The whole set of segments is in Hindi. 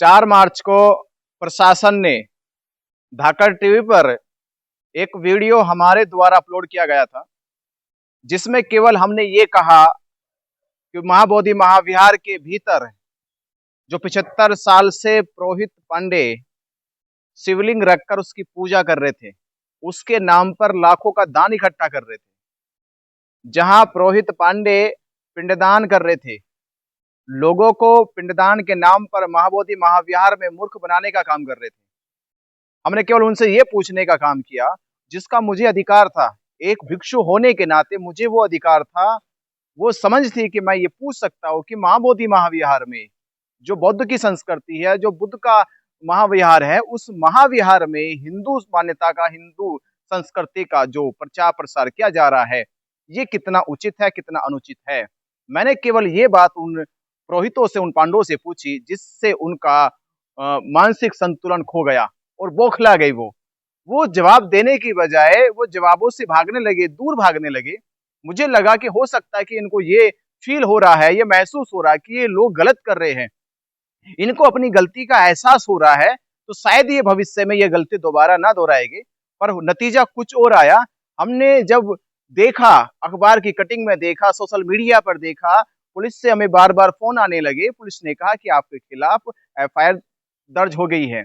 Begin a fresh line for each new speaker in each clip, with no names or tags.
4 मार्च को प्रशासन ने धाकड़ टीवी पर एक वीडियो हमारे द्वारा अपलोड किया गया था, जिसमें केवल हमने ये कहा कि महाबोधि महाविहार के भीतर जो 75 साल से पुरोहित पांडे शिवलिंग रखकर उसकी पूजा कर रहे थे, उसके नाम पर लाखों का दान इकट्ठा कर रहे थे। जहां पुरोहित पांडे पिंडदान कर रहे थे, लोगों को पिंडदान के नाम पर महाबोधि महाविहार में मूर्ख बनाने का काम कर रहे थे। हमने केवल उनसे ये पूछने का काम किया, जिसका मुझे अधिकार था, एक भिक्षु होने के नाते मुझे वो अधिकार था, वो समझ थी कि मैं ये पूछ सकता हूँ कि महाबोधि महाविहार में जो बौद्ध की संस्कृति है, जो बुद्ध का महाविहार है, उस महाविहार में हिंदू मान्यता का, हिंदू संस्कृति का जो प्रचार प्रसार किया जा रहा है, ये कितना उचित है, कितना अनुचित है। मैंने केवल ये बात उन पुरोहितों से, उन पांडवों से पूछी, जिससे उनका मानसिक संतुलन खो गया और बौखला गई। वो जवाब देने की बजाय वो जवाबों से भागने लगे, दूर भागने लगे। मुझे लगा कि हो सकता है कि इनको ये फील हो रहा है, ये महसूस हो रहा है कि ये लोग गलत कर रहे हैं, इनको अपनी गलती का एहसास हो रहा है, तो शायद ये भविष्य में ये गलती दोबारा ना दोहराएंगे। पर नतीजा कुछ और आया। हमने जब देखा, अखबार की कटिंग में देखा, सोशल मीडिया पर देखा, पुलिस से हमें बार बार फोन आने लगे। पुलिस ने कहा कि आपके खिलाफ एफआईआर दर्ज हो गई है।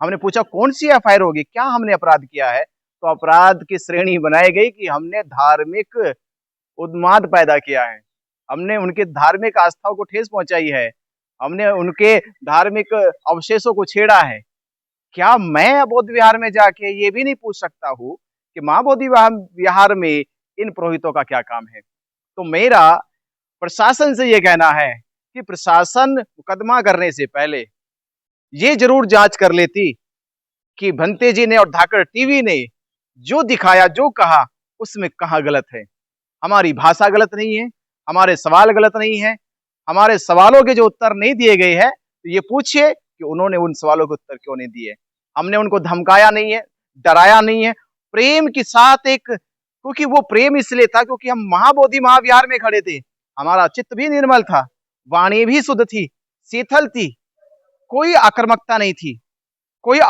हमने पूछा कौन सी एफआईआर होगी, क्या हमने अपराध किया है? तो अपराध की श्रेणी बनाई गई कि हमने धार्मिक उन्माद पैदा किया है, हमने उनके धार्मिक आस्थाओं को ठेस पहुंचाई है, हमने उनके धार्मिक अवशेषों को छेड़ा है। क्या मैं बौद्ध विहार में जाके ये भी नहीं पूछ सकता हूँ कि महाबोधि विहार में इन पुरोहितों का क्या काम है? तो मेरा प्रशासन से ये कहना है कि प्रशासन मुकदमा करने से पहले ये जरूर जांच कर लेती कि भंते जी ने और धाकड़ टीवी ने जो दिखाया, जो कहा, उसमें कहाँ गलत है। हमारी भाषा गलत नहीं है, हमारे सवाल गलत नहीं है, हमारे सवालों के जो उत्तर नहीं दिए गए हैं, तो ये पूछिए कि उन्होंने उन सवालों के उत्तर क्यों नहीं दिए। हमने उनको धमकाया नहीं है, डराया नहीं है, प्रेम के साथ क्योंकि वो प्रेम इसलिए था क्योंकि हम महाबोधि महाविहार में खड़े थे, हमारा चित्त भी निर्मल था, वाणी भी शुद्ध थी, शीतल थी, कोई आक्रामकता नहीं थी, कोई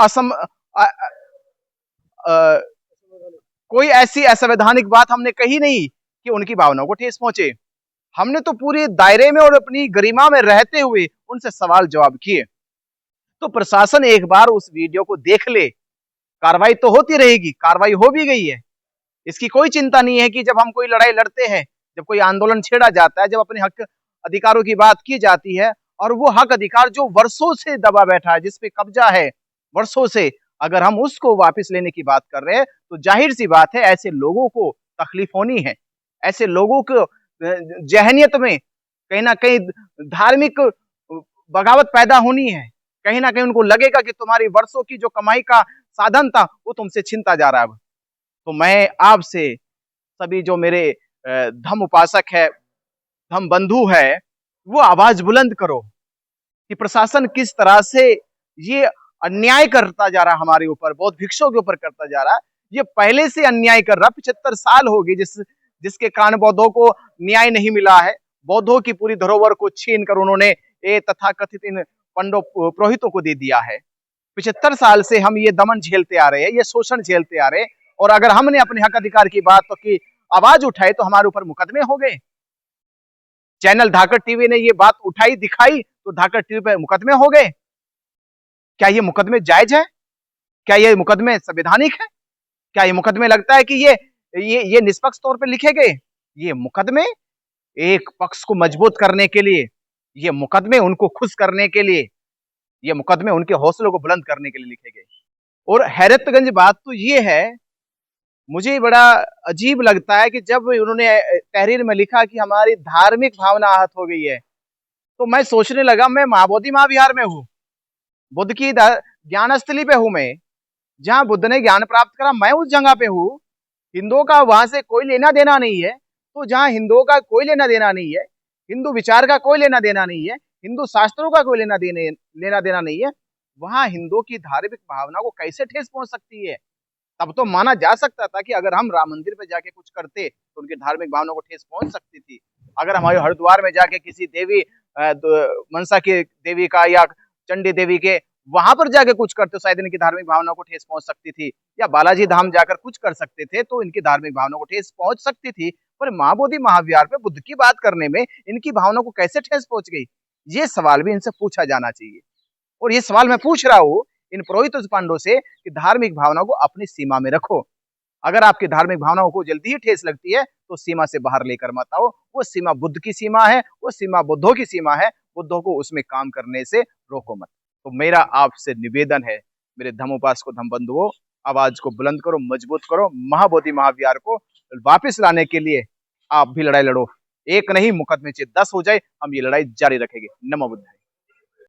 कोई ऐसी असंवैधानिक बात हमने कही नहीं कि उनकी भावनाओं को ठेस पहुंचे। हमने तो पूरे दायरे में और अपनी गरिमा में रहते हुए उनसे सवाल जवाब किए। तो प्रशासन एक बार उस वीडियो को देख ले, कार्रवाई तो होती रहेगी, कार्रवाई हो भी गई है, इसकी कोई चिंता नहीं है कि जब हम कोई लड़ाई लड़ते हैं, जब कोई आंदोलन छेड़ा जाता है, जब अपने हक अधिकारों की बात की जाती है, और वो हक अधिकार जो वर्षों से दबा बैठा है, जिसपे कब्जा है वर्षों से, अगर हम उसको वापस लेने की बात कर रहे हैं, तो जाहिर सी बात है ऐसे लोगों को तकलीफ होनी है, ऐसे लोगों को जहनियत में कहीं ना कहीं धार्मिक बगावत पैदा होनी है, कहीं ना कहीं उनको लगेगा कि तुम्हारी वर्षों की जो कमाई का साधन था वो तुमसे छीनता जा रहा है। तो मैं आपसे, सभी जो मेरे धम्म उपासक है, धम्म बंधु है, वो आवाज बुलंद करो कि प्रशासन किस तरह से ये अन्याय करता जा रहा है, हमारे ऊपर, बौद्ध भिक्षुओं के ऊपर करता जा रहा है। ये पहले से अन्याय कर रहा, 75 साल हो गए जिसके कारण बौद्धों को न्याय नहीं मिला है। बौद्धों की पूरी धरोहर को छीन कर उन्होंने ये तथाकथित इन पंडो पुरोहितों को दे दिया है। 75 साल से हम ये दमन झेलते आ रहे हैं, ये शोषण झेलते आ रहे हैं, और अगर हमने अपने हक अधिकार की बात की आवाज उठाई तो हमारे ऊपर मुकदमे हो गए। चैनल धाकड़ टीवी ने ये बात उठाई, दिखाई, तो धाकड़ टीवी पे मुकदमे हो गए। क्या ये मुकदमे जायज है? क्या ये मुकदमे संवैधानिक है? क्या ये मुकदमे लगता है कि ये निष्पक्ष तौर पे लिखे गए? ये मुकदमे एक पक्ष को मजबूत करने के लिए, ये मुकदमे उनको खुश करने के लिए, ये मुकदमे उनके हौसलों को बुलंद करने के लिए लिखे गए। और हैरतगंज बात तो ये है, मुझे बड़ा अजीब लगता है कि जब उन्होंने तहरीर में लिखा कि हमारी धार्मिक भावना आहत हो गई है, तो मैं सोचने लगा मैं महाबोधि महाविहार में हूँ, बुद्ध की ज्ञान स्थली पे हूँ, मैं जहाँ बुद्ध ने ज्ञान प्राप्त करा, मैं उस जगह पे हूँ। हिंदुओं का वहां से कोई लेना देना नहीं है। तो जहाँ हिंदुओं का कोई लेना देना नहीं है, हिंदू विचार का कोई लेना देना नहीं है, हिंदू शास्त्रों का कोई लेना देना नहीं है, वहां हिंदुओं की धार्मिक भावना को कैसे ठेस पहुंच सकती है? तब तो माना जा सकता था कि अगर हम राम मंदिर पे जाके कुछ करते तो उनकी धार्मिक भावना को ठेस पहुंच सकती थी। अगर हमारे हरिद्वार में जाके किसी देवी मनसा की देवी का या चंडी देवी के वहां पर जाके कुछ करते तो शायद इनकी धार्मिक भावनाओं को ठेस पहुंच सकती थी, या बालाजी धाम जाकर कुछ कर सकते थे तो इनकी धार्मिक भावनाओं को ठेस पहुंच सकती थी। पर महाबोधि महाविहार पे बुद्ध की बात करने में इनकी भावनाओं को कैसे ठेस पहुंच गई, ये सवाल भी इनसे पूछा जाना चाहिए। और ये सवाल मैं पूछ रहा हूं इन पुरोहित पांडवों से कि धार्मिक भावनाओं को अपनी सीमा में रखो। अगर आपकी धार्मिक भावनाओं को जल्दी ही ठेस लगती है तो सीमा से बाहर लेकर मत आओ। वो सीमा बुद्ध की सीमा है, वो सीमा बुद्धों की सीमा है। बुद्धों को उसमें काम करने से रोको मत। तो मेरा आपसे निवेदन है, मेरे धम्म उपासक धम्म बंधुओं, आवाज को बुलंद करो, मजबूत करो। महाबोधि महाविहार को वापस लाने के लिए आप भी लड़ाई लड़ो। एक नहीं, मुकदमे 10 हो जाए, हम ये लड़ाई जारी रखेंगे। नमो बुद्धाय।